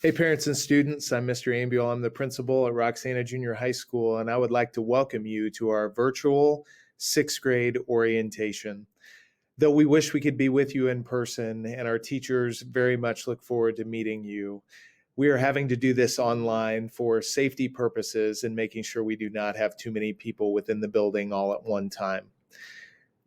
Hey, parents and students, I'm Mr. Ambiel. I'm the principal at Roxana Junior High School, and I would like to welcome you to our virtual sixth grade orientation. Though we wish we could be with you in person, and our teachers very much look forward to meeting you, we are having to do this online for safety purposes and making sure we do not have too many people within the building all at one time.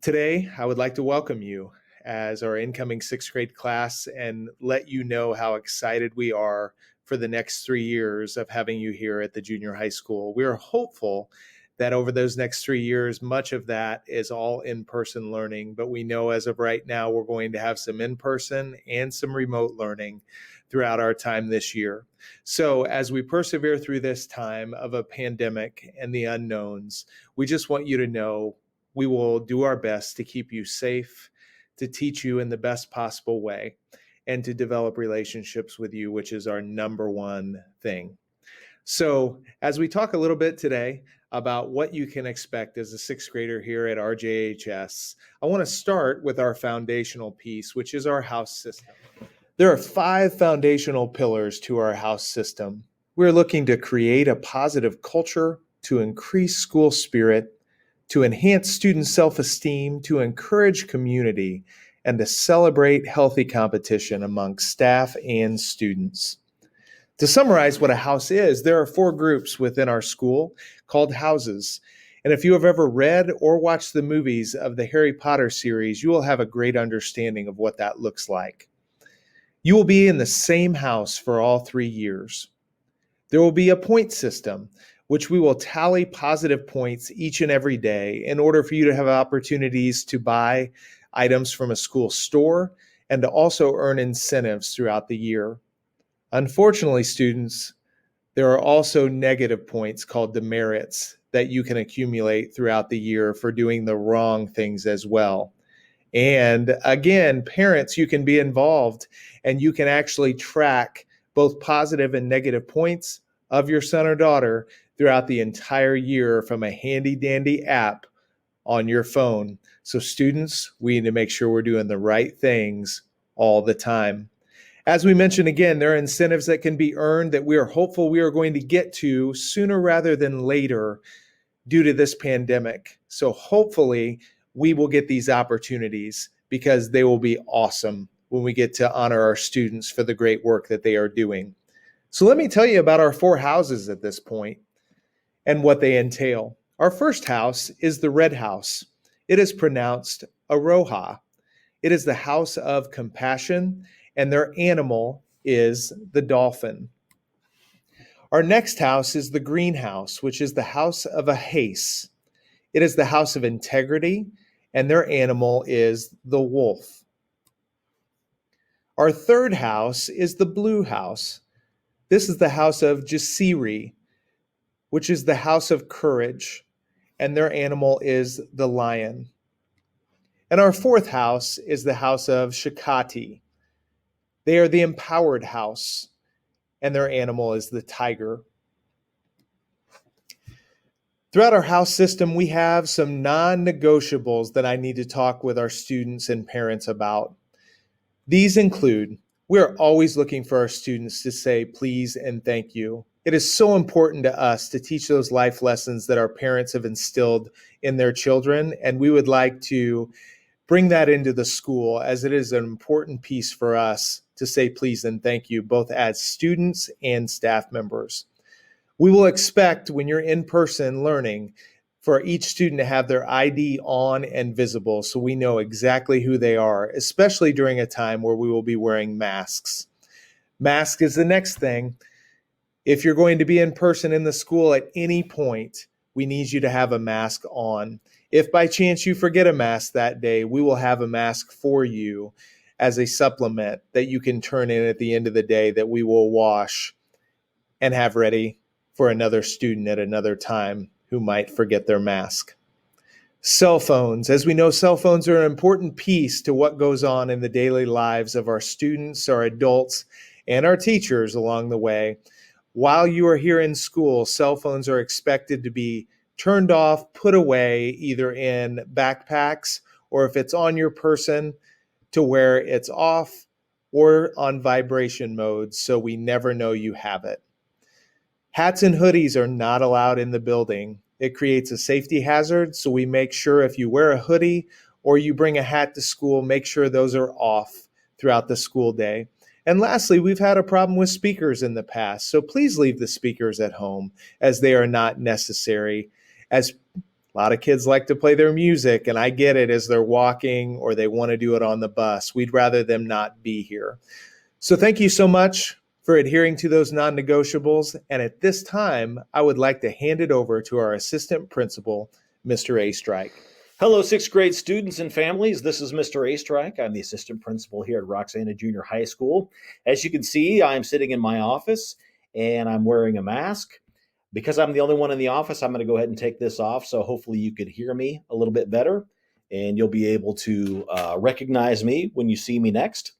Today, I would like to welcome you as our incoming sixth grade class and let you know how excited we are for the next 3 years of having you here at the junior high school. We are hopeful that over those next 3 years, much of that is all in-person learning, but we know as of right now, we're going to have some in-person and some remote learning throughout our time this year. So as we persevere through this time of a pandemic and the unknowns, we just want you to know we will do our best to keep you safe, to teach you in the best possible way, and to develop relationships with you, which is our number one thing. So as we talk a little bit today about what you can expect as a sixth grader here at RJHS, I want to start with our foundational piece, which is our house system. There are 5 foundational pillars to our house system. We're looking to create a positive culture, to increase school spirit, to enhance student self-esteem, to encourage community, and to celebrate healthy competition among staff and students. To summarize what a house is, there are 4 groups within our school called houses. And if you have ever read or watched the movies of the Harry Potter series, you will have a great understanding of what that looks like. You will be in the same house for all 3 years. There will be a point system, which we will tally positive points each and every day in order for you to have opportunities to buy items from a school store and to also earn incentives throughout the year. Unfortunately, students, there are also negative points called demerits that you can accumulate throughout the year for doing the wrong things as well. And again, parents, you can be involved and you can actually track both positive and negative points of your son or daughter throughout the entire year from a handy dandy app on your phone. So students, we need to make sure we're doing the right things all the time. As we mentioned again, there are incentives that can be earned that we are hopeful we are going to get to sooner rather than later due to this pandemic. So hopefully we will get these opportunities because they will be awesome when we get to honor our students for the great work that they are doing. So let me tell you about our 4 houses at this point and what they entail. Our first house is the red house. It is pronounced Aroha. It is the house of compassion, and their animal is the dolphin. Our next house is the greenhouse, which is the house of a hase. It is the house of integrity, and their animal is the wolf. Our third house is the blue house. This is the house of Jasiri, which is the house of courage, and their animal is the lion. And our fourth house is the house of Shakati. They are the empowered house, and their animal is the tiger. Throughout our house system, we have some non-negotiables that I need to talk with our students and parents about. These include, we're always looking for our students to say please and thank you. It is so important to us to teach those life lessons that our parents have instilled in their children, and we would like to bring that into the school as it is an important piece for us to say please and thank you, both as students and staff members. We will expect when you're in person learning for each student to have their ID on and visible so we know exactly who they are, especially during a time where we will be wearing masks. Mask is the next thing. If you're going to be in person in the school at any point, we need you to have a mask on. If by chance you forget a mask that day, we will have a mask for you as a supplement that you can turn in at the end of the day that we will wash and have ready for another student at another time who might forget their mask. Cell phones. As we know, cell phones are an important piece to what goes on in the daily lives of our students, our adults, and our teachers along the way. While you are here in school, cell phones are expected to be turned off, put away, either in backpacks or if it's on your person, to where it's off or on vibration mode so we never know you have it. Hats and hoodies are not allowed in the building. It creates a safety hazard, so we make sure if you wear a hoodie or you bring a hat to school, make sure those are off throughout the school day. And lastly, we've had a problem with speakers in the past, so please leave the speakers at home as they are not necessary. As a lot of kids like to play their music, and I get it as they're walking or they want to do it on the bus. We'd rather them not be here. So thank you so much for adhering to those non-negotiables. And at this time, I would like to hand it over to our assistant principal, Mr. A. Strike. Hello, sixth grade students and families. This is Mr. A. Strike. I'm the assistant principal here at Roxana Junior High School. As you can see, I'm sitting in my office and I'm wearing a mask. Because I'm the only one in the office, I'm going to go ahead and take this off. So hopefully you could hear me a little bit better and you'll be able to recognize me when you see me next.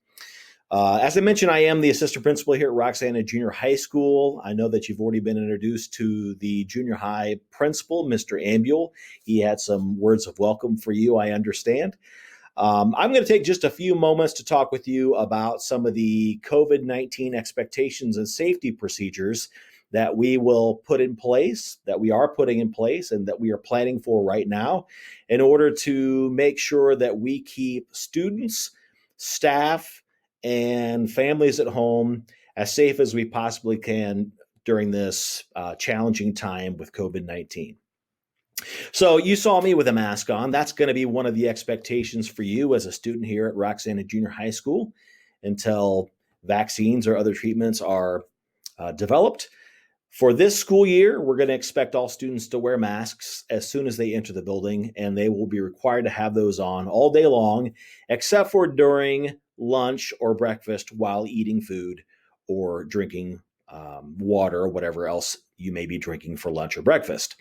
As I mentioned, I am the assistant principal here at Roxana Junior High School. I know that you've already been introduced to the junior high principal, Mr. Ambule. He had some words of welcome for you, I understand. I'm going to take just a few moments to talk with you about some of the COVID-19 expectations and safety procedures that we will put in place, that we are putting in place, and that we are planning for right now in order to make sure that we keep students, staff, and families at home as safe as we possibly can during this challenging time with COVID-19. So you saw me with a mask on. That's going to be one of the expectations for you as a student here at Roxana Junior High School until vaccines or other treatments are developed. For this school year, we're going to expect all students to wear masks as soon as they enter the building, and they will be required to have those on all day long, except for during lunch or breakfast while eating food or drinking water or whatever else you may be drinking for lunch or breakfast.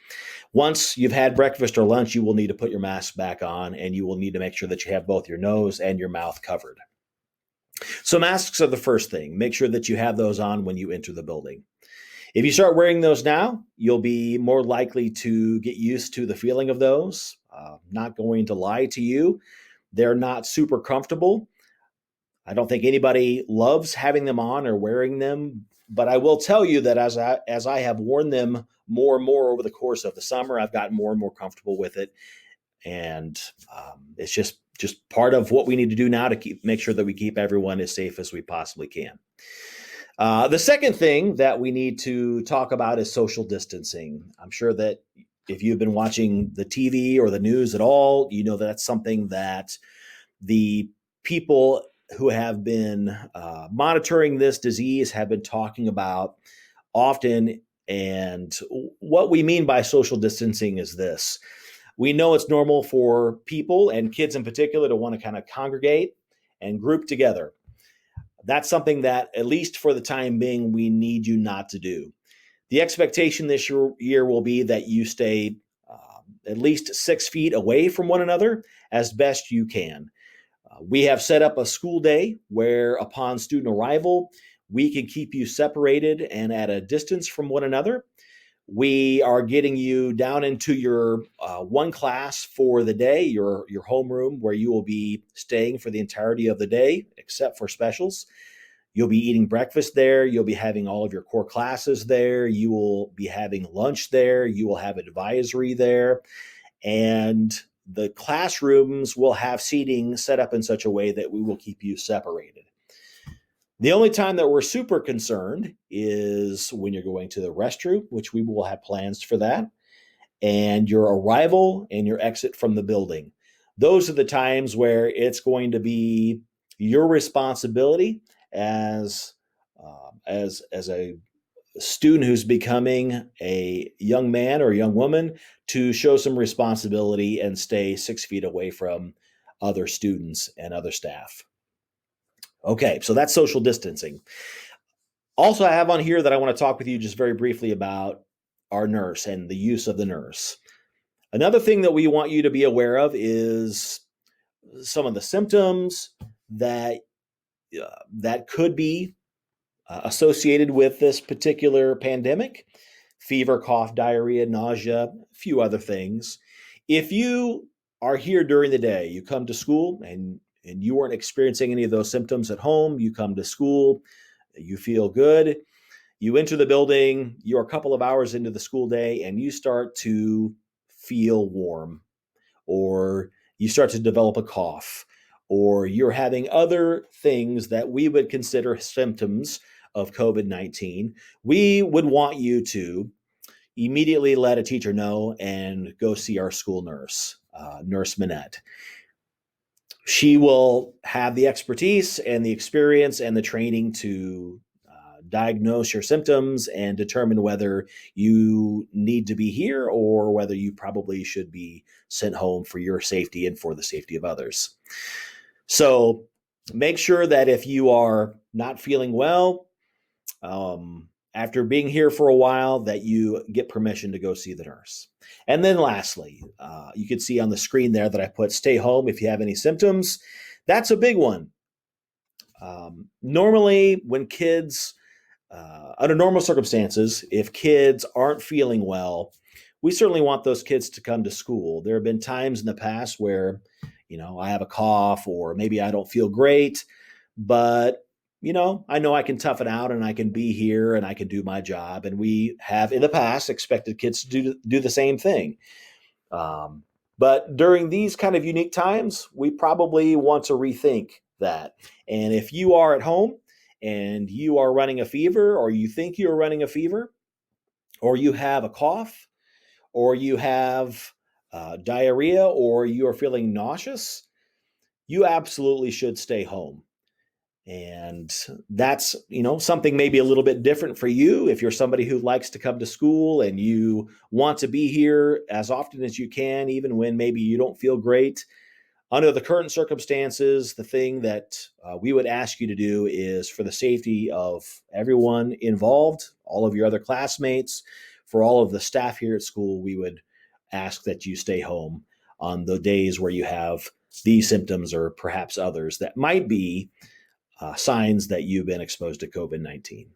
Once you've had breakfast or lunch, you will need to put your mask back on, and you will need to make sure that you have both your nose and your mouth covered. So masks are the first thing. Make sure that you have those on when you enter the building. If you start wearing those now, you'll be more likely to get used to the feeling of those. Not going to lie to you, they're not super comfortable. I don't think anybody loves having them on or wearing them, but I will tell you that as I have worn them more and more over the course of the summer, I've gotten more and more comfortable with it. And it's just part of what we need to do now to make sure that we keep everyone as safe as we possibly can. The second thing that we need to talk about is social distancing. I'm sure that if you've been watching the TV or the news at all, you know that's something that the people who have been monitoring this disease have been talking about often. And what we mean by social distancing is this. We know it's normal for people and kids in particular to want to kind of congregate and group together. That's something that, at least for the time being, we need you not to do. The expectation this year will be that you stay at least 6 feet away from one another as best you can. We have set up a school day where upon student arrival, we can keep you separated and at a distance from one another. We are getting you down into your one class for the day, your homeroom, where you will be staying for the entirety of the day, except for specials. You'll be eating breakfast there. You'll be having all of your core classes there. You will be having lunch there. You will have advisory there. And the classrooms will have seating set up in such a way that we will keep you separated. The only time that we're super concerned is when you're going to the restroom, which we will have plans for that, and your arrival and your exit from the building. Those are the times where it's going to be your responsibility as a student who's becoming a young man or a young woman to show some responsibility and stay 6 feet away from other students and other staff. Okay, so that's social distancing. Also, I have on here that I want to talk with you just very briefly about our nurse and the use of the nurse. Another thing that we want you to be aware of is some of the symptoms that could be associated with this particular pandemic: fever, cough, diarrhea, nausea, a few other things. If you are here during the day, you come to school and and you weren't experiencing any of those symptoms at home, you come to school, you feel good, you enter the building, you're a couple of hours into the school day, and you start to feel warm, or you start to develop a cough, or you're having other things that we would consider symptoms of COVID-19, we would want you to immediately let a teacher know and go see our school nurse, Nurse Minette. She will have the expertise and the experience and the training to diagnose your symptoms and determine whether you need to be here or whether you probably should be sent home for your safety and for the safety of others. So make sure that if you are not feeling well, after being here for a while, that you get permission to go see the nurse. And then lastly, you can see on the screen there that I put stay home if you have any symptoms. That's a big one. Normally, when kids, under normal circumstances, if kids aren't feeling well, we certainly want those kids to come to school. There have been times in the past where, I have a cough or maybe I don't feel great, but I know I can tough it out and I can be here and I can do my job. And we have in the past expected kids to do the same thing. But during these kind of unique times, we probably want to rethink that. And if you are at home and you are running a fever, or you think you're running a fever, or you have a cough, or you have diarrhea, or you are feeling nauseous, you absolutely should stay home. And that's, something maybe a little bit different for you. If you're somebody who likes to come to school and you want to be here as often as you can, even when maybe you don't feel great, under the current circumstances, the thing that we would ask you to do is, for the safety of everyone involved, all of your other classmates, for all of the staff here at school, we would ask that you stay home on the days where you have these symptoms or perhaps others that might be signs that you've been exposed to COVID-19.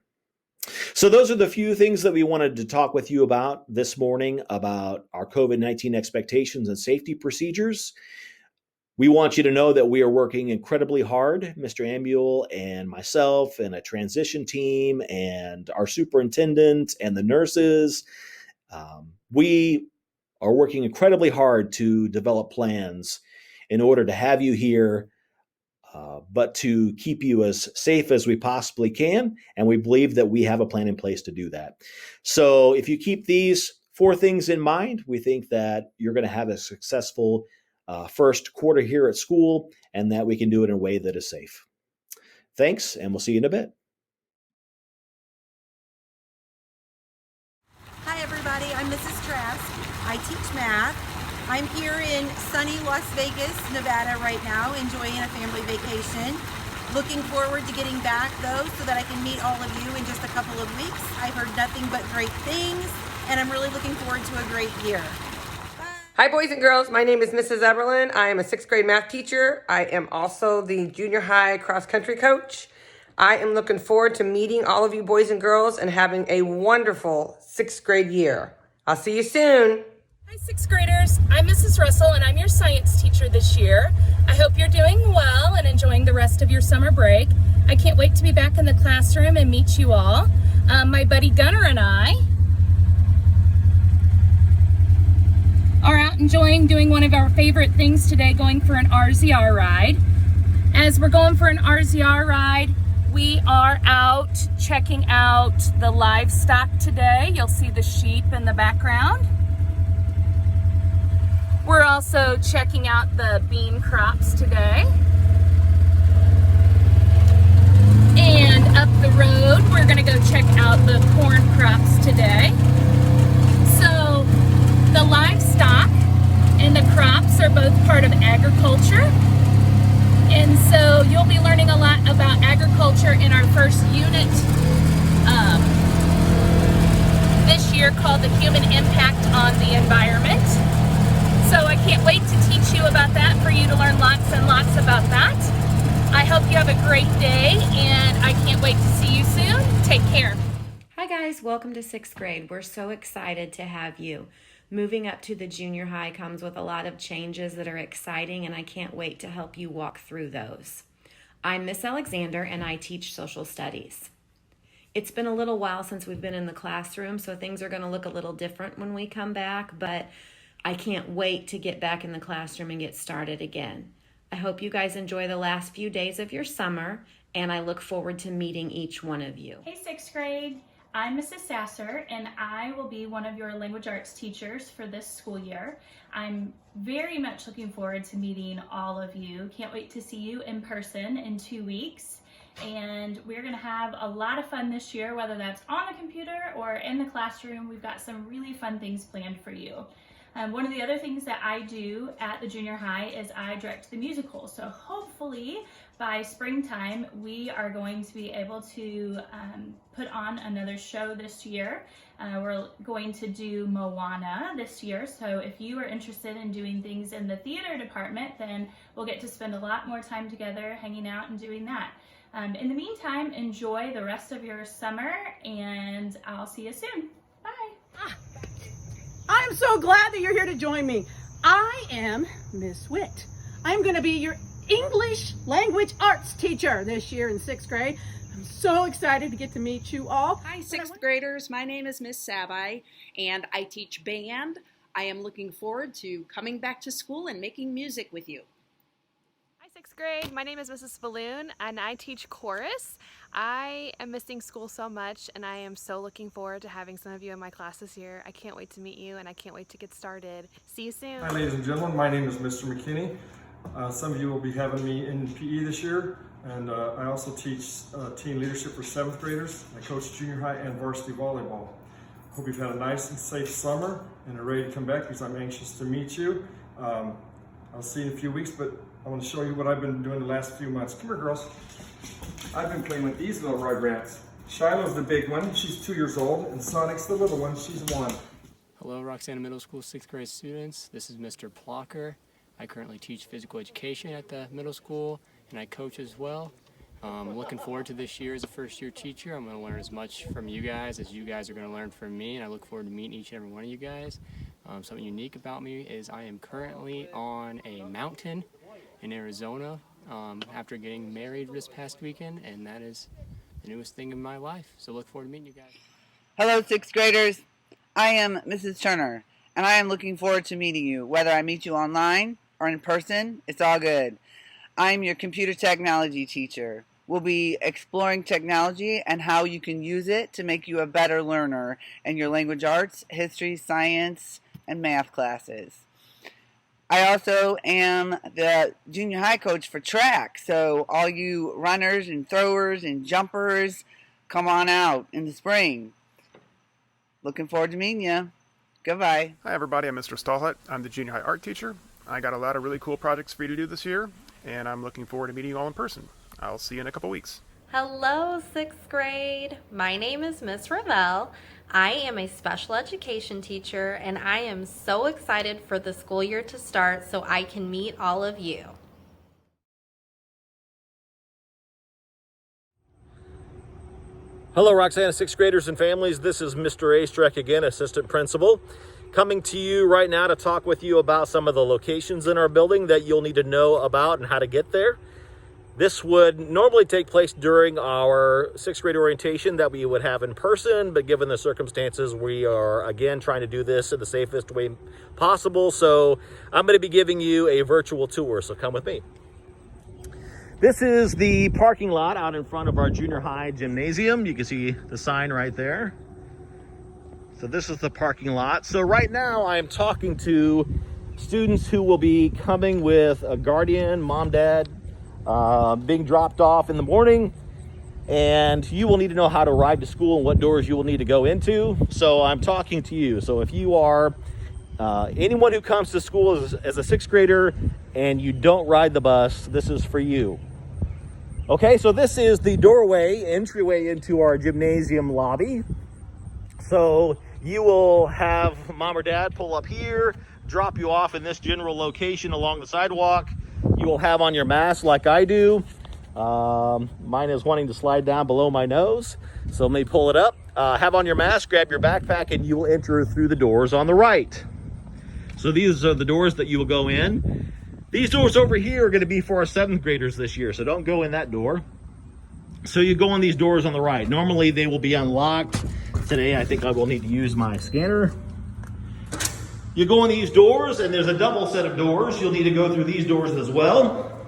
So those are the few things that we wanted to talk with you about this morning about our COVID-19 expectations and safety procedures. We want you to know that we are working incredibly hard, Mr. Ambuel and myself and a transition team and our superintendent and the nurses. We are working incredibly hard to develop plans in order to have you here, but to keep you as safe as we possibly can. And we believe that we have a plan in place to do that. So if you keep these 4 things in mind, we think that you're going to have a successful first quarter here at school, and that we can do it in a way that is safe. Thanks, and we'll see you in a bit. Hi everybody, I'm Mrs. Trask. I teach math. I'm here in sunny Las Vegas, Nevada right now, enjoying a family vacation. Looking forward to getting back though, so that I can meet all of you in just a couple of weeks. I've heard nothing but great things, and I'm really looking forward to a great year. Hi boys and girls, my name is Mrs. Eberlin. I am a 6th grade math teacher. I am also the junior high cross country coach. I am looking forward to meeting all of you boys and girls and having a wonderful 6th grade year. I'll see you soon. Hi 6th graders, I'm Mrs. Russell and I'm your science teacher this year. I hope you're doing well and enjoying the rest of your summer break. I can't wait to be back in the classroom and meet you all. My buddy Gunnar and I are out enjoying doing one of our favorite things today, going for an RZR ride. As we're going for an RZR ride, we are out checking out the livestock today. You'll see the sheep in the background. We're also checking out the bean crops today. And up the road, we're gonna go check out the corn crops today. So the livestock and the crops are both part of agriculture. And so you'll be learning a lot about agriculture in our first unit this year, called The Human Impact on the Environment. So I can't wait to teach you about that, for you to learn lots and lots about that. I hope you have a great day, and I can't wait to see you soon. Take care. Hi guys, welcome to 6th grade. We're so excited to have you. Moving up to the junior high comes with a lot of changes that are exciting, and I can't wait to help you walk through those. I'm Miss Alexander, and I teach social studies. It's been a little while since we've been in the classroom, so things are going to look a little different when we come back, but I can't wait to get back in the classroom and get started again. I hope you guys enjoy the last few days of your summer, and I look forward to meeting each one of you. Hey, 6th grade. I'm Mrs. Sasser, and I will be one of your language arts teachers for this school year. I'm very much looking forward to meeting all of you. Can't wait to see you in person in 2 weeks. And we're going to have a lot of fun this year, whether that's on the computer or in the classroom. We've got some really fun things planned for you. One of the other things that I do at the junior high is I direct the musical. So hopefully by springtime, we are going to be able to put on another show this year. We're going to do Moana this year. So if you are interested in doing things in the theater department, then we'll get to spend a lot more time together hanging out and doing that. In the meantime, enjoy the rest of your summer, and I'll see you soon. Bye. I'm so glad that you're here to join me. I am Miss Witt. I'm going to be your English language arts teacher this year in 6th grade. I'm so excited to get to meet you all. Hi, 6th graders. My name is Miss Sabai, and I teach band. I am looking forward to coming back to school and making music with you. Hi, 6th grade. My name is Mrs. Balloon, and I teach chorus. I am missing school so much, and I am so looking forward to having some of you in my class this year. I can't wait to meet you, and I can't wait to get started. See you soon. Hi, ladies and gentlemen. My name is Mr. McKinney. Some of you will be having me in PE this year, and I also teach teen leadership for 7th graders. I coach junior high and varsity volleyball. Hope you've had a nice and safe summer and are ready to come back because I'm anxious to meet you. I'll see you in a few weeks, but I want to show you what I've been doing the last few months. Come here, girls. I've been playing with these little rugrats. Shiloh's the big one, she's 2 years old, and Sonic's the little one, she's 1. Hello, Roxana Middle School 6th grade students. This is Mr. Plocker. I currently teach physical education at the middle school, and I coach as well. I'm looking forward to this year as a first-year teacher. I'm going to learn as much from you guys as you guys are going to learn from me, and I look forward to meeting each and every one of you guys. Something unique about me is I am currently on a mountain in Arizona after getting married this past weekend, and that is the newest thing in my life. So look forward to meeting you guys. Hello, 6th graders. I am Mrs. Turner, and I am looking forward to meeting you. Whether I meet you online or in person, it's all good. I'm your computer technology teacher. We'll be exploring technology and how you can use it to make you a better learner in your language arts, history, science, and math classes. I also am the junior high coach for track, so all you runners and throwers and jumpers, come on out in the spring. Looking forward to meeting you. Goodbye. Hi everybody, I'm Mr. Stallhut. I'm the junior high art teacher. I got a lot of really cool projects for you to do this year, and I'm looking forward to meeting you all in person. I'll see you in a couple weeks. Hello, 6th grade. My name is Miss Ravel. I am a special education teacher, and I am so excited for the school year to start so I can meet all of you. Hello, Roxana 6th graders and families. This is Mr. Astrek again, assistant principal, coming to you right now to talk with you about some of the locations in our building that you'll need to know about and how to get there. This would normally take place during our 6th grade orientation that we would have in person, but given the circumstances, we are again trying to do this in the safest way possible. So I'm going to be giving you a virtual tour, so come with me. This is the parking lot out in front of our junior high gymnasium. You can see the sign right there. So this is the parking lot. So right now I'm talking to students who will be coming with a guardian, mom, dad, being dropped off in the morning, and you will need to know how to ride to school and what doors you will need to go into. So I'm talking to you. So if you are anyone who comes to school as a 6th grader and you don't ride the bus, this is for you. Okay, so this is the doorway, entryway into our gymnasium lobby. So you will have mom or dad pull up here, drop you off in this general location along the sidewalk. You will have on your mask like I do. Mine is wanting to slide down below my nose, so let me pull it up. Have on your mask, grab your backpack, and you will enter through the doors on the right. So these are the doors that you will go in. These doors over here are going to be for our 7th graders this year, so don't go in that door. So you go in these doors on the right. Normally they will be unlocked. Today I think I will need to use my scanner. You go in these doors, and there's a double set of doors. You'll need to go through these doors as well.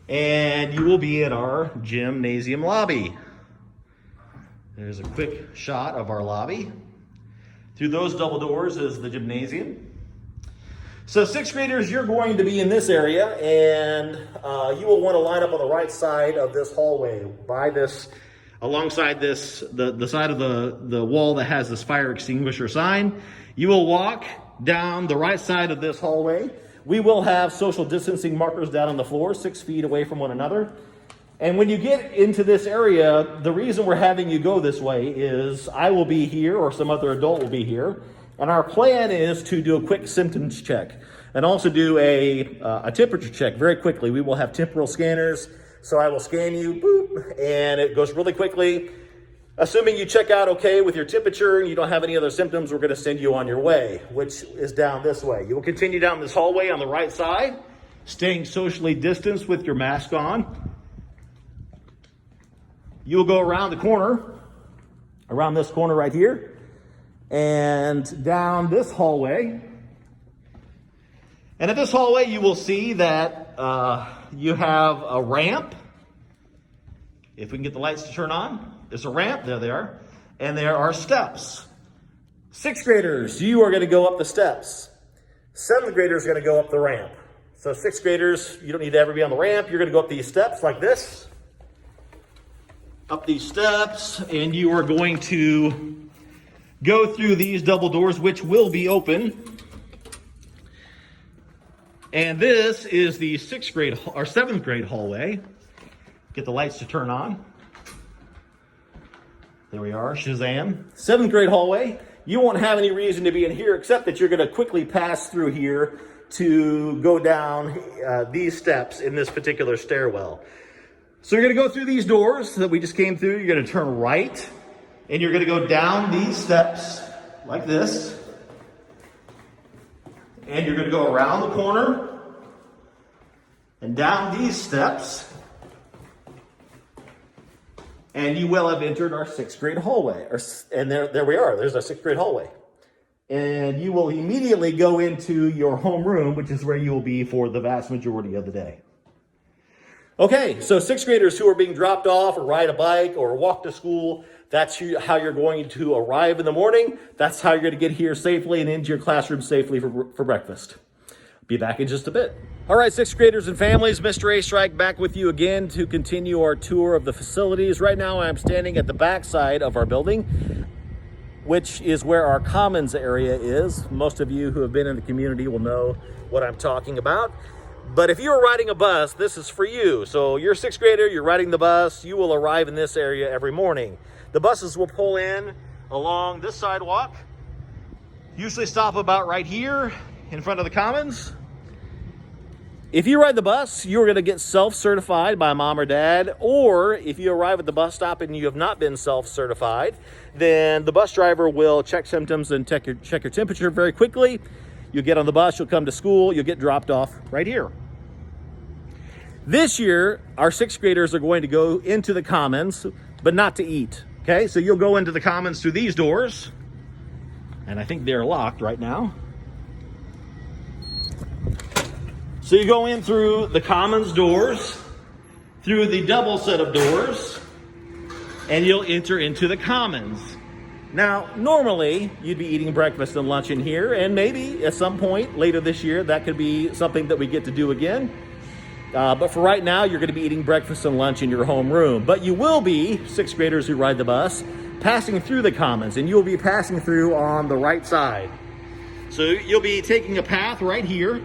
And you will be at our gymnasium lobby. There's a quick shot of our lobby. Through those double doors is the gymnasium. So 6th graders, you're going to be in this area, and you will want to line up on the right side of this hallway by this, alongside this, the side of the wall that has this fire extinguisher sign. You will walk down the right side of this hallway. We will have social distancing markers down on the floor, 6 feet away from one another. And when you get into this area, the reason we're having you go this way is I will be here, or some other adult will be here. And our plan is to do a quick symptoms check and also do a temperature check very quickly. We will have temporal scanners. So I will scan you, boop, and it goes really quickly. Assuming you check out okay with your temperature and you don't have any other symptoms, we're going to send you on your way, which is down this way. You will continue down this hallway on the right side, staying socially distanced with your mask on. You will go around the corner, around this corner right here, and down this hallway. And at this hallway, you will see that you have a ramp. If we can get the lights to turn on, there's a ramp. There they are. And there are steps. 6th graders, you are going to go up the steps. 7th graders are going to go up the ramp. So 6th graders, you don't need to ever be on the ramp. You're going to go up these steps like this. Up these steps, and you are going to go through these double doors, which will be open. And this is the 6th grade or 7th grade hallway. Get the lights to turn on. There we are, Shazam. 7th grade hallway. You won't have any reason to be in here except that you're going to quickly pass through here to go down these steps in this particular stairwell. So you're going to go through these doors that we just came through. You're going to turn right, and you're going to go down these steps like this. And you're going to go around the corner and down these steps. And you will have entered our 6th grade hallway. And there we are. There's our 6th grade hallway. And you will immediately go into your homeroom, which is where you will be for the vast majority of the day. Okay, so 6th graders who are being dropped off or ride a bike or walk to school, that's how you're going to arrive in the morning. That's how you're going to get here safely and into your classroom safely for breakfast. Be back in just a bit. All right, 6th graders and families, Mr. A. Strike back with you again to continue our tour of the facilities. Right now I'm standing at the back side of our building, which is where our commons area is. Most of you who have been in the community will know what I'm talking about. But if you're riding a bus, this is for you. So you're a 6th grader, you're riding the bus, you will arrive in this area every morning. The buses will pull in along this sidewalk, usually stop about right here in front of the commons. If you ride the bus, you're going to get self-certified by mom or dad, or if you arrive at the bus stop and you have not been self-certified, then the bus driver will check symptoms and check your temperature very quickly. You'll get on the bus, you'll come to school, you'll get dropped off right here. This year, our 6th graders are going to go into the commons, but not to eat. Okay, so you'll go into the commons through these doors, and I think they're locked right now. So you go in through the commons doors, through the double set of doors, and you'll enter into the commons. Now, normally, you'd be eating breakfast and lunch in here, and maybe at some point later this year, that could be something that we get to do again. But for right now, you're going to be eating breakfast and lunch in your homeroom. But you will be, 6th graders who ride the bus, passing through the commons, and you'll be passing through on the right side. So you'll be taking a path right here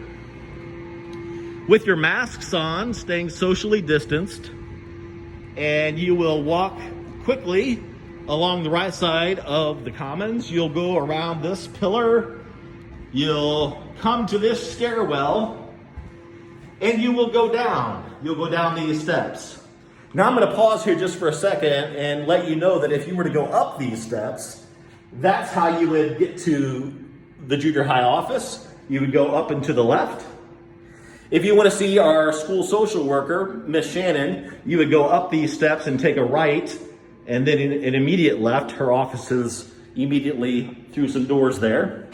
with your masks on, staying socially distanced, and you will walk quickly along the right side of the commons. You'll go around this pillar, you'll come to this stairwell, and you will go down. You'll go down these steps. Now I'm going to pause here just for a second and let you know that if you were to go up these steps, that's how you would get to the junior high office, you would go up and to the left. If you want to see our school social worker, Miss Shannon, you would go up these steps and take a right, and then an immediate left. Her office is immediately through some doors there.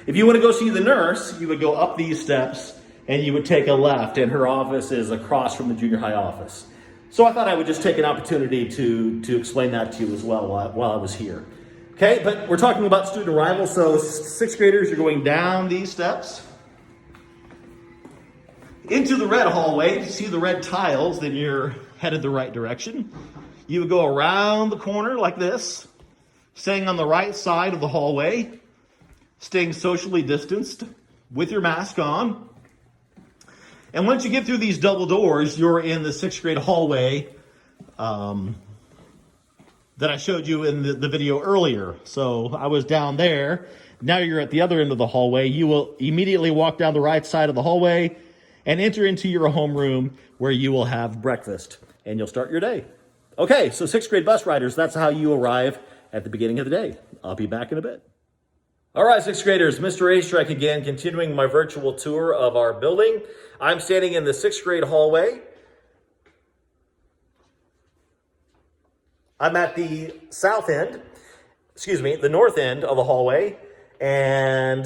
If you want to go see the nurse, you would go up these steps and you would take a left, and her office is across from the junior high office. So I thought I would just take an opportunity to explain that to you as well while I was here. Okay, but we're talking about student arrival, so sixth graders, you're going down these steps into the red hallway. If you see the red tiles, then you're headed the right direction. You would go around the corner like this, staying on the right side of the hallway, staying socially distanced with your mask on. And once you get through these double doors, you're in the sixth grade hallway that I showed you in the video earlier. So I was down there. Now you're at the other end of the hallway. You will immediately walk down the right side of the hallway and enter into your homeroom where you will have breakfast and you'll start your day. Okay, so sixth grade bus riders, that's how you arrive at the beginning of the day. I'll be back in a bit. All right, sixth graders, Mr. A-Strike again, continuing my virtual tour of our building. I'm standing in the sixth grade hallway. I'm at the the north end of the hallway. And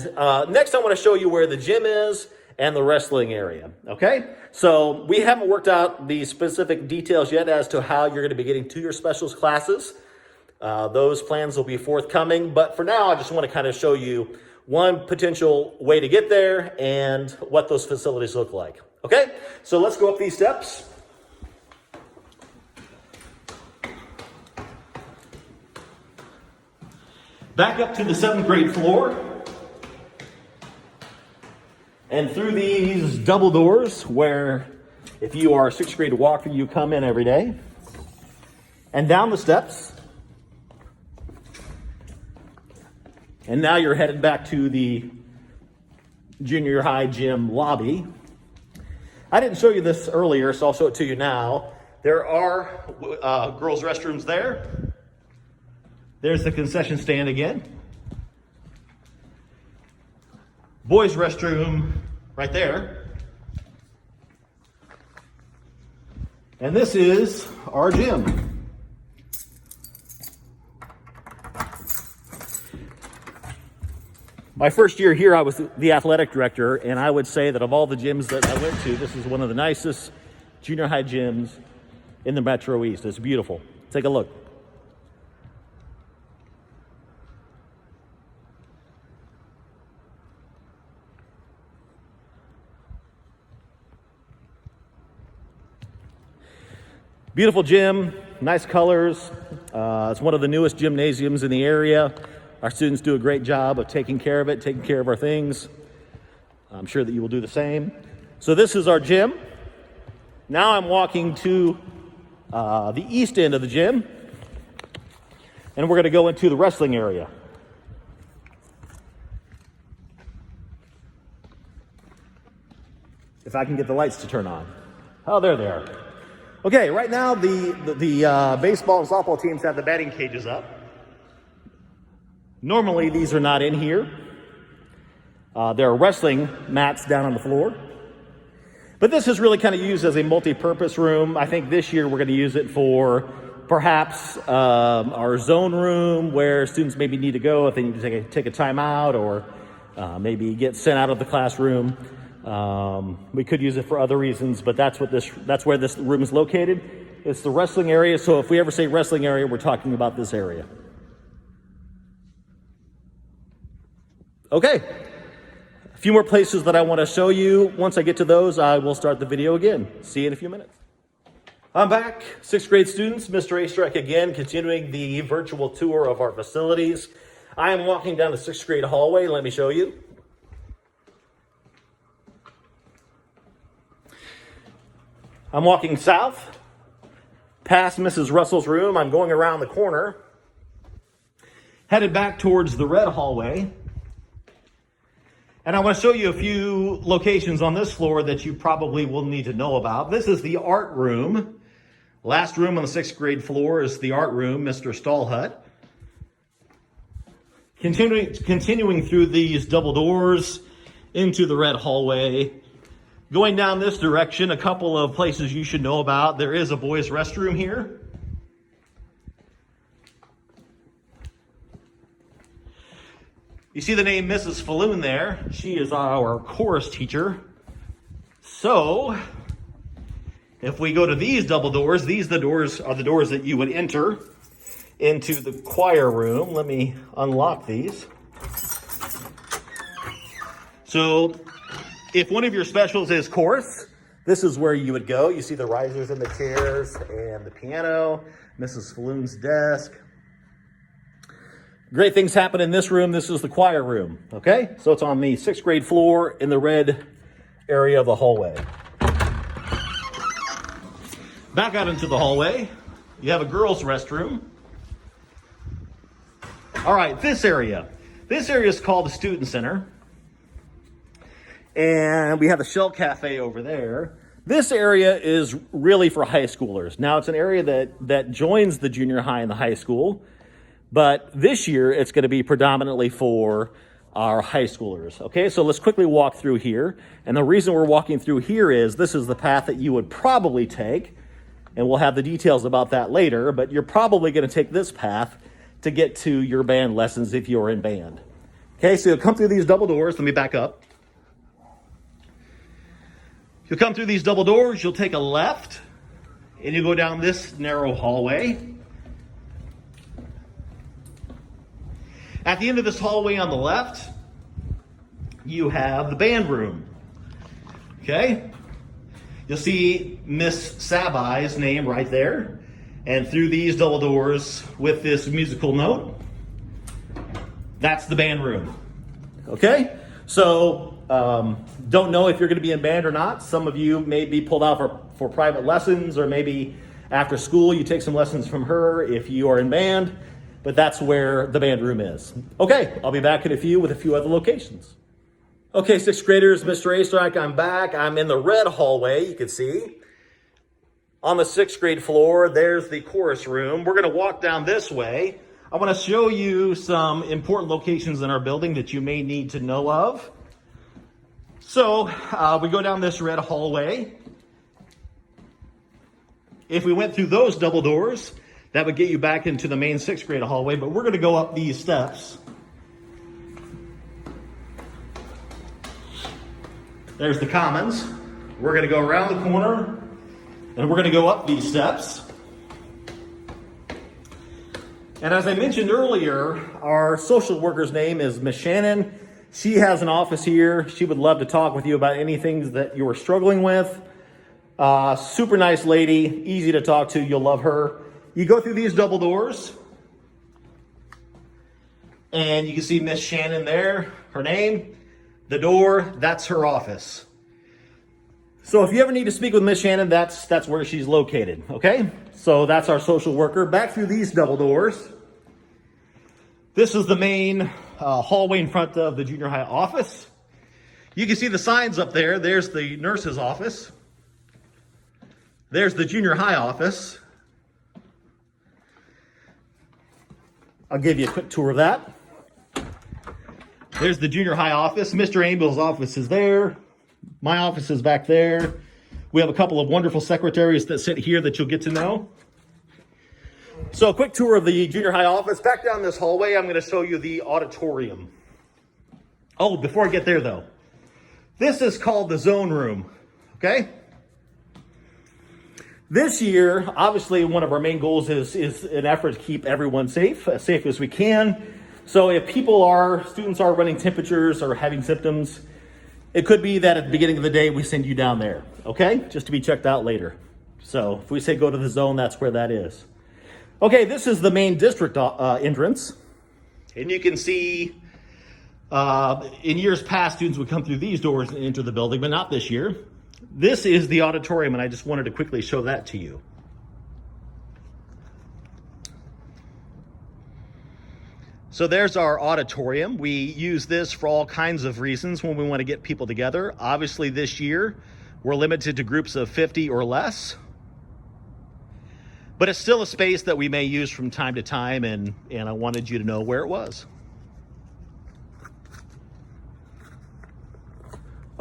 next I want to show you where the gym is and the wrestling area, okay? So we haven't worked out the specific details yet as to how you're going to be getting to your specials classes. Those plans will be forthcoming, but for now I just want to kind of show you one potential way to get there and what those facilities look like, okay? So let's go up these steps. Back up to the 7th grade floor. And through these double doors where if you are a 6th grade walker, you come in every day. And down the steps. And now you're headed back to the junior high gym lobby. I didn't show you this earlier, so I'll show it to you now. There are girls' restrooms there. There's the concession stand again. Boys' restroom right there. And this is our gym. My first year here, I was the athletic director, and I would say that of all the gyms that I went to, this is one of the nicest junior high gyms in the Metro East. It's beautiful. Take a look. Beautiful gym, nice colors. It's one of the newest gymnasiums in the area. Our students do a great job of taking care of it, taking care of our things. I'm sure that you will do the same. So this is our gym. Now I'm walking to the east end of the gym, and we're going to go into the wrestling area. If I can get the lights to turn on. Oh, there they are. Okay, right now the baseball and softball teams have the batting cages up. Normally these are not in here. There are wrestling mats down on the floor. But this is really kind of used as a multi-purpose room. I think this year we're going to use it for perhaps our zone room where students maybe need to go if they need to take a time out or maybe get sent out of the classroom. We could use it for other reasons, but that's where this room is located. It's the wrestling area, so if we ever say wrestling area, we're talking about this area. Okay, a few more places that I want to show you. Once I get to those, I will start the video again. See you in a few minutes. I'm back, 6th grade students, Mr. A-Strike again, continuing the virtual tour of our facilities. I am walking down the 6th grade hallway. Let me show you. I'm walking south, past Mrs. Russell's room. I'm going around the corner, headed back towards the red hallway. And I want to show you a few locations on this floor that you probably will need to know about. This is the art room. Last room on the 6th grade floor is the art room, Mr. Stallhut. Continuing through these double doors into the red hallway. Going down this direction, a couple of places you should know about. There is a boys' restroom here. You see the name Mrs. Falloon there. She is our chorus teacher. So, if we go to these double doors, these are the doors that you would enter into the choir room. Let me unlock these. So, if one of your specials is chorus, this is where you would go. You see the risers and the chairs and the piano, Mrs. Falloon's desk. Great things happen in this room. This is the choir room, okay? So it's on the 6th grade floor in the red area of the hallway. Back out into the hallway, you have a girls' restroom. All right, this area is called the Student Center. And we have the Shell Cafe over there. This area is really for high schoolers. Now, it's an area that joins the junior high and the high school. But this year, it's going to be predominantly for our high schoolers. Okay, so let's quickly walk through here. And the reason we're walking through here is this is the path that you would probably take. And we'll have the details about that later. But you're probably going to take this path to get to your band lessons if you're in band. Okay, so you'll come through these double doors. Let me back up. You'll come through these double doors. You'll take a left. And you go down this narrow hallway. At the end of this hallway on the left, you have the band room. Okay? You'll see Miss Sabai's name right there. And through these double doors with this musical note, that's the band room. Okay? So, don't know if you're going to be in band or not. Some of you may be pulled out for private lessons, or maybe after school you take some lessons from her if you are in band. But that's where the band room is. Okay, I'll be back in a few with a few other locations. Okay, 6th graders, Mr. Astrike, I'm back. I'm in the red hallway, you can see. On the 6th grade floor, there's the chorus room. We're going to walk down this way. I want to show you some important locations in our building that you may need to know of. So, we go down this red hallway. If we went through those double doors, that would get you back into the main 6th grade hallway, but we're going to go up these steps. There's the commons. We're going to go around the corner, and we're going to go up these steps. And as I mentioned earlier, our social worker's name is Miss Shannon. She has an office here. She would love to talk with you about anything that you are struggling with. Super nice lady, easy to talk to. You'll love her. You go through these double doors, and you can see Miss Shannon there, her name. The door, that's her office. So if you ever need to speak with Miss Shannon, that's where she's located, okay? So that's our social worker. Back through these double doors. This is the main hallway in front of the junior high office. You can see the signs up there. There's the nurse's office. There's the junior high office. I'll give you a quick tour of that. There's the junior high office. Mr. Ambill's office is there. My office is back there. We have a couple of wonderful secretaries that sit here that you'll get to know. So a quick tour of the junior high office. Back down this hallway, I'm going to show you the auditorium. Oh, before I get there though, this is called the zone room, okay? This year, obviously, one of our main goals is an effort to keep everyone safe, as safe as we can. So if students are running temperatures or having symptoms, it could be that at the beginning of the day, we send you down there, okay? Just to be checked out later. So if we say go to the zone, that's where that is. Okay, this is the main district entrance. And you can see in years past, students would come through these doors and enter the building, but not this year. This is the auditorium, and I just wanted to quickly show that to you. So there's our auditorium. We use this for all kinds of reasons when we want to get people together. Obviously, this year, we're limited to groups of 50 or less. But it's still a space that we may use from time to time, and I wanted you to know where it was.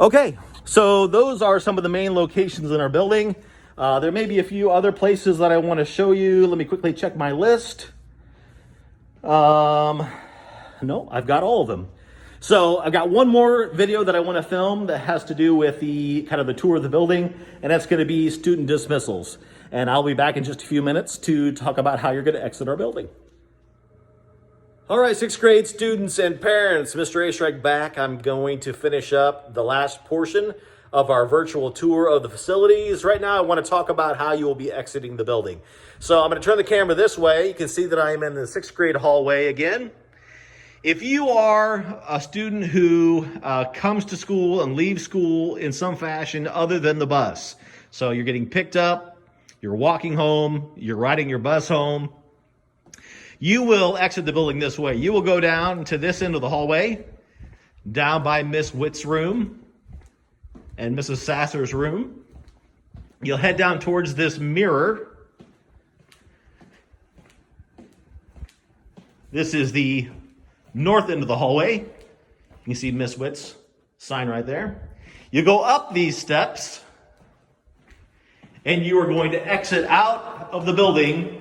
Okay, so those are some of the main locations in our building. There may be a few other places that I want to show you. Let me quickly check my list. No, I've got all of them. So I've got one more video that I want to film that has to do with the kind of the tour of the building, and that's going to be student dismissals. And I'll be back in just a few minutes to talk about how you're going to exit our building. All right, 6th grade students and parents, Mr. Astrike back. I'm going to finish up the last portion of our virtual tour of the facilities. Right now, I want to talk about how you will be exiting the building. So I'm going to turn the camera this way. You can see that I am in the 6th grade hallway again. If you are a student who comes to school and leaves school in some fashion other than the bus, so you're getting picked up, you're walking home, you're riding your bus home, you will exit the building this way. You will go down to this end of the hallway, down by Miss Witt's room and Mrs. Sasser's room. You'll head down towards this mirror. This is the north end of the hallway. You can see Miss Witt's sign right there. You go up these steps, and you are going to exit out of the building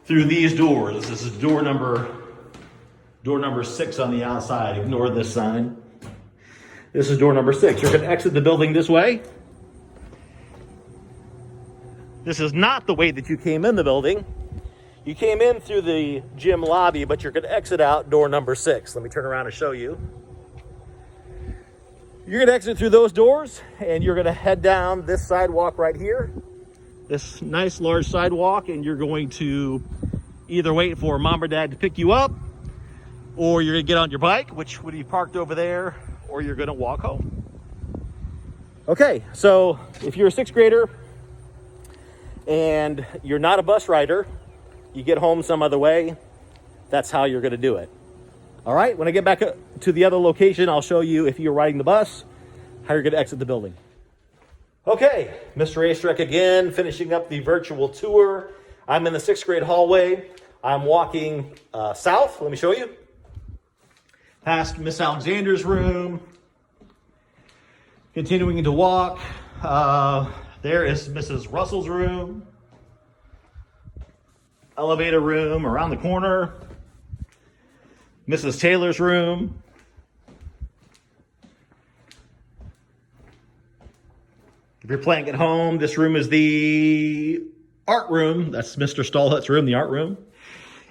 through these doors. This is door number 6 on the outside. Ignore this sign. This is door number 6. You're going to exit the building this way. This is not the way that you came in the building. You came in through the gym lobby, but you're going to exit out door number 6. Let me turn around and show you. You're going to exit through those doors, and you're going to head down this sidewalk right here. This nice large sidewalk, and you're going to either wait for mom or dad to pick you up, or you're going to get on your bike, which would be parked over there, or you're going to walk home. Okay, so if you're a 6th grader and you're not a bus rider, you get home some other way, that's how you're going to do it. All right, when I get back to the other location, I'll show you, if you're riding the bus, how you're going to exit the building. Okay, Mr. Astrike again, finishing up the virtual tour. I'm in the 6th grade hallway. I'm walking south. Let me show you. Past Miss Alexander's room. Continuing to walk. There is Mrs. Russell's room. Elevator room around the corner. Mrs. Taylor's room. If you're playing at home, this room is the art room. That's Mr. Stallhut's room, the art room.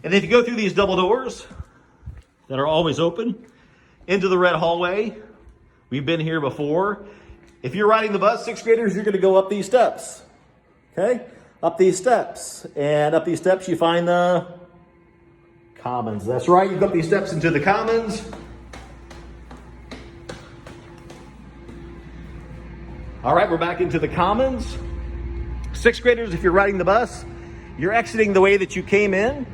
And if you go through these double doors that are always open into the red hallway, we've been here before. If you're riding the bus, 6th graders, you're going to go up these steps. Okay? Up these steps. And up these steps, you find the commons. That's right. You go up these steps into the commons. All right, we're back into the commons. 6th graders, if you're riding the bus, you're exiting the way that you came in.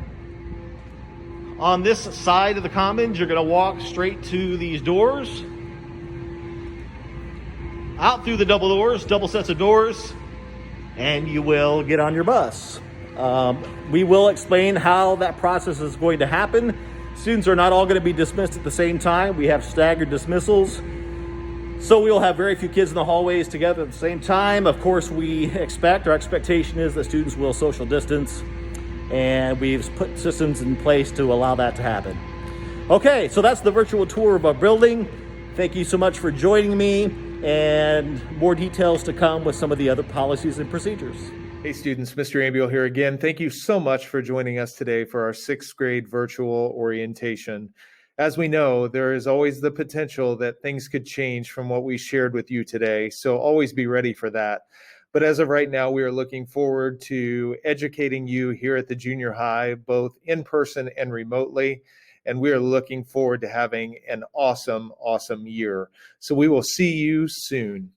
On this side of the commons, you're going to walk straight to these doors. Out through the double sets of doors, and you will get on your bus. We will explain how that process is going to happen. Students are not all going to be dismissed at the same time. We have staggered dismissals. So we will have very few kids in the hallways together at the same time. Of course, our expectation is that students will social distance, and we've put systems in place to allow that to happen. Okay, so that's the virtual tour of our building. Thank you so much for joining me, and more details to come with some of the other policies and procedures. Hey students, Mr. Ambiel here again. Thank you so much for joining us today for our 6th grade virtual orientation. As we know, there is always the potential that things could change from what we shared with you today, so always be ready for that. But as of right now, we are looking forward to educating you here at the junior high, both in person and remotely. And we are looking forward to having an awesome, awesome year. So we will see you soon.